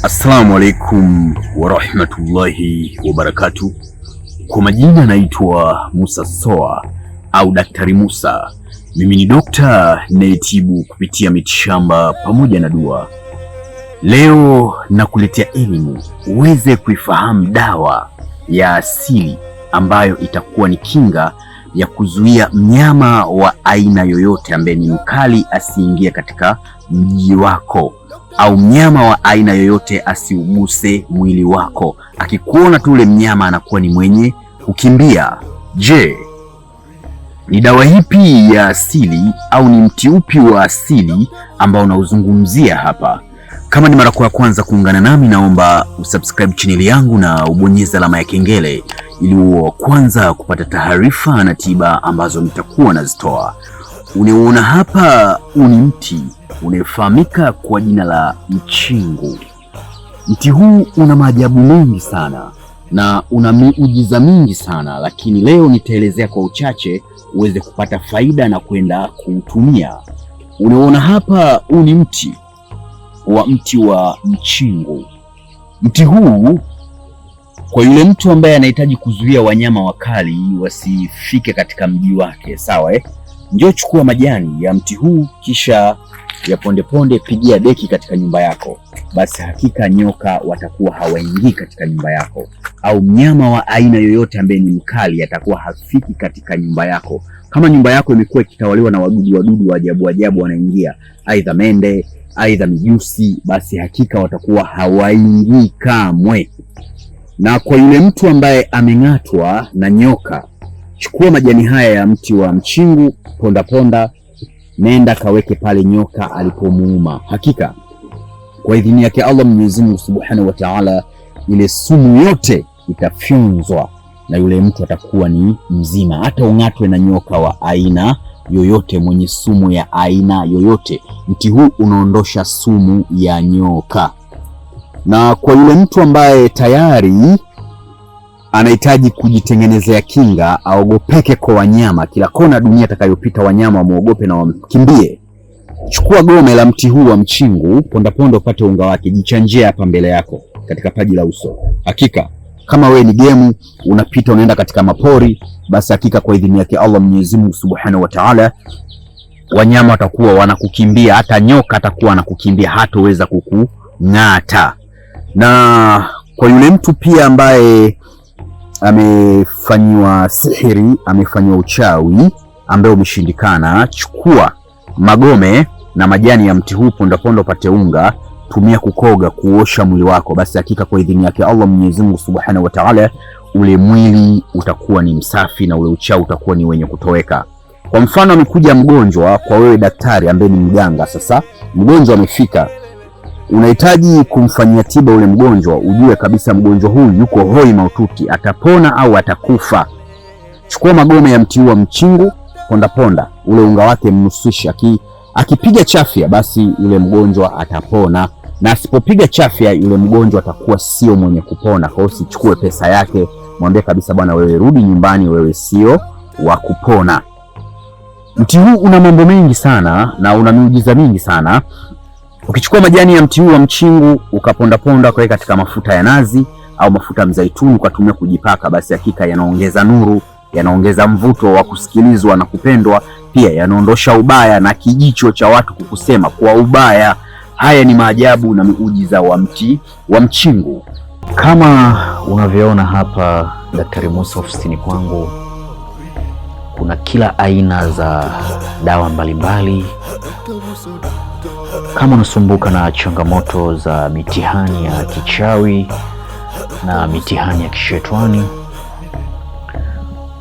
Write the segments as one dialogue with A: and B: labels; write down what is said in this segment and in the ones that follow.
A: Assalamu alaikum warahmatullahi wabarakatuh. Kwa majina naitwa Musa Soa au Daktari Musa. Mimi ni dokta ninayetibu kupitia mitishamba pamoja na dua. Leo nakuletea elimu uweze kuifahamu dawa ya asili ambayo itakuwa ni kinga ya kuzuia mnyama wa aina yoyote ambaye ni mkali asiingie katika mji wako, au mnyama wa aina yoyote asiuguse mwili wako. Akikuona tu ule mnyama anakuwa ni mwenye kukimbia. Je, ni dawa ipi ya asili au ni mti upi wa asili ambao unauzungumzia hapa? Kama ni mara ya kwanza kuungana nami, naomba usubscribe channel yangu na ubonyeze alama ya kengele ili uwe kwanza kupata taarifa na tiba ambazo nitakuwa nazitoa. Unaona hapa, ni mti unaofahamika kwa jina la mchingu. Mti huu una maajabu mengi sana na una miujiza mingi sana, lakini leo nitaelezea kwa uchache uweze kupata faida na kwenda kuutumia. Unaona hapa, ni mti wa mchingu. Mti huu kwa yule mtu ambaye anahitaji kuzuia wanyama wakali wasifike katika mji wake, sawa Njoo chukua majani ya mti huu, kisha ya ponde ponde pigia deki katika nyumba yako, basi hakika nyoka watakuwa hawaingii katika nyumba yako, au mnyama wa aina yoyote ambaye ni mkali atakuwa hafiki katika nyumba yako. Kama nyumba yako imekuwa ikitawaliwa na wadudu wa ajabu wanaingia, aidha mende, aidha mijusi, basi hakika watakuwa hawaingii kamwe. Na kwa yule mtu ambaye ameng'atwa na nyoka, chukua majani haya ya mti wa mchingu, ponda, nenda kaweke pale nyoka alipomuuma. Hakika kwa idhini yake Allah Mwenyezi Mungu Subhanahu wa Ta'ala, ile sumu yote itafyonzwa na yule mtu atakuwa ni mzima. Hata ung'atwe na nyoka wa aina yoyote, mwenye sumu ya aina yoyote, mti huu unaondosha sumu ya nyoka. Na kwa yule mtu ambaye tayari anahitaji kujitengenezea kinga, aogopeke kwa wanyama, kila kona dunia atakayopita wanyama wamuogope na wamkimbie, chukua gome la mti huu wa mchingu, ponda upate unga wake, jichanjie hapa mbele yako katika paji la uso. Hakika kama we ni gemu unapita unaenda katika mapori, basi hakika kwa idhini yake Allah Mwenyezi Mungu Subhanahu wa Ta'ala, wanyama watakuwa wanakukimbia, hata nyoka atakuwa anakukimbia, hataweza kukung'ata. Na kwa yule mtu pia ambaye amefanyiwa sihiri, amefanyiwa uchawi ambaye umeshindikana, chukua magome na majani ya mti huu, ponda upate unga, tumia kukoga, kuosha mwili wako, basi hakika kwa idhini yake Allah Mwenyezi Mungu Subhanahu wa Ta'ala, ule mwili utakuwa ni msafi na ule uchawi utakuwa ni wenye kutoweka. Kwa mfano, amekuja mgonjwa kwa wewe daktari ambaye ni mganga. Sasa mgonjwa amefika, unahitaji kumfanyia tiba ule mgonjwa, ujue kabisa mgonjwa huyu yuko hoi maututi, atapona au atakufa. Chukua magome ya mti wa mchingu, ponda ule unga wake, mnusisha. Akipiga chafya, basi yule mgonjwa atapona, na asipopiga chafya yule mgonjwa atakuwa sio mwenye kupona. Kwa hiyo usichukue pesa yake, mwambie kabisa, bwana wewe rudi nyumbani, wewe sio wa kupona. Mti huu una mambo mengi sana na una miujiza mingi sana. Ukichukua majani ya mti huu wa mchingu ukaponda ukaweka katika mafuta ya nazi au mafuta ya mzaituni ukatumia kujipaka, basi hakika yanaongeza nuru, yanaongeza mvuto wa kusikilizwa na kupendwa, pia yanaondosha ubaya na kijicho cha watu kukusema kwa ubaya. Haya ni maajabu na miujiza wa mti wa mchingu.
B: Kama unavyoona hapa Daktari Musa ofisini kwangu, kuna kila aina za dawa mbalimbali. Kama unasumbuka na changamoto za mitihani ya kichawi na mitihani ya kishetwani,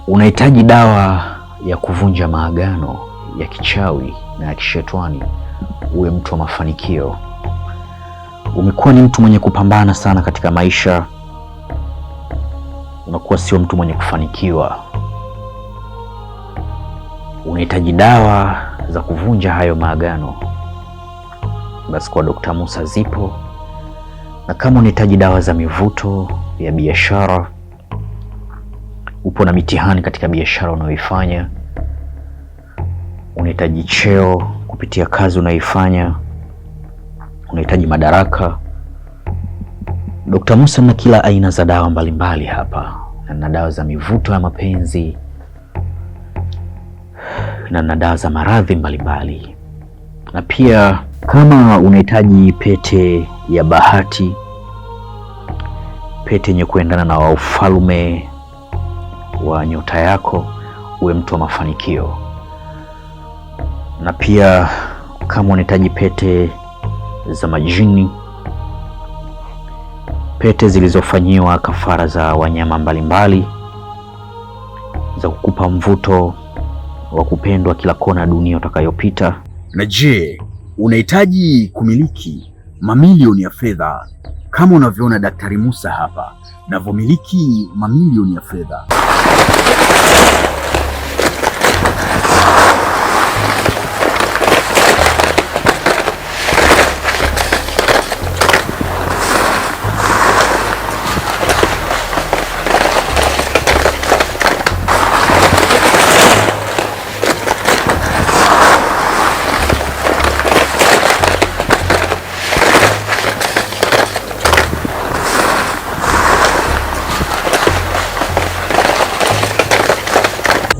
B: unahitaji dawa ya kuvunja maagano ya kichawi na ya kishetwani, uwe mtu wa mafanikio, umekuwa ni mtu mwenye kupambana sana katika maisha, unakuwa sio mtu mwenye kufanikiwa, unahitaji dawa za kuvunja hayo maagano, basi kwa Dr. Musa zipo. Na kama unahitaji dawa za mivuto ya biashara, upo na mitihani katika biashara unayoifanya, unahitaji cheo kupitia kazi unayoifanya, unahitaji madaraka, Dr. Musa na kila aina za dawa mbalimbali hapa, na dawa za mivuto ya mapenzi na dawa za maradhi mbalimbali, na pia kama unahitaji pete ya bahati, pete yenye kuendana na ufalme wa nyota yako, uwe mtu wa mafanikio, na pia kama unahitaji pete za majini, pete zilizofanyiwa kafara za wanyama mbalimbali za kukupa mvuto wa kupendwa kila kona dunia utakayopita.
A: Na je, unahitaji kumiliki mamilioni ya fedha kama unavyoona Daktari Musa hapa navyomiliki mamilioni ya fedha?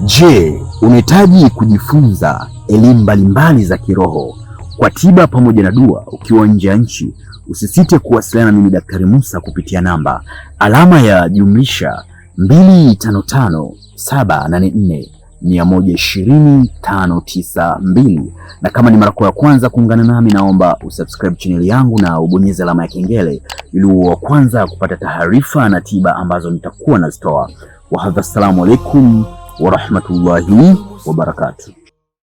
A: Je, unahitaji kujifunza elimu mbalimbali za kiroho kwa tiba pamoja na dua ukiwa nje ya nchi? Usisite kuwasiliana na mimi Daktari Musa kupitia namba +255 784 120 592. Na kama ni mara ya kwanza kuungana nami, naomba usubscribe channel yangu na ubonyeze alama ya kengele ili uwe wa kwanza kupata taarifa na tiba ambazo nitakuwa nazitoa. Wa hadha, assalamu alaikum wa rahmatullahi wa barakatuh.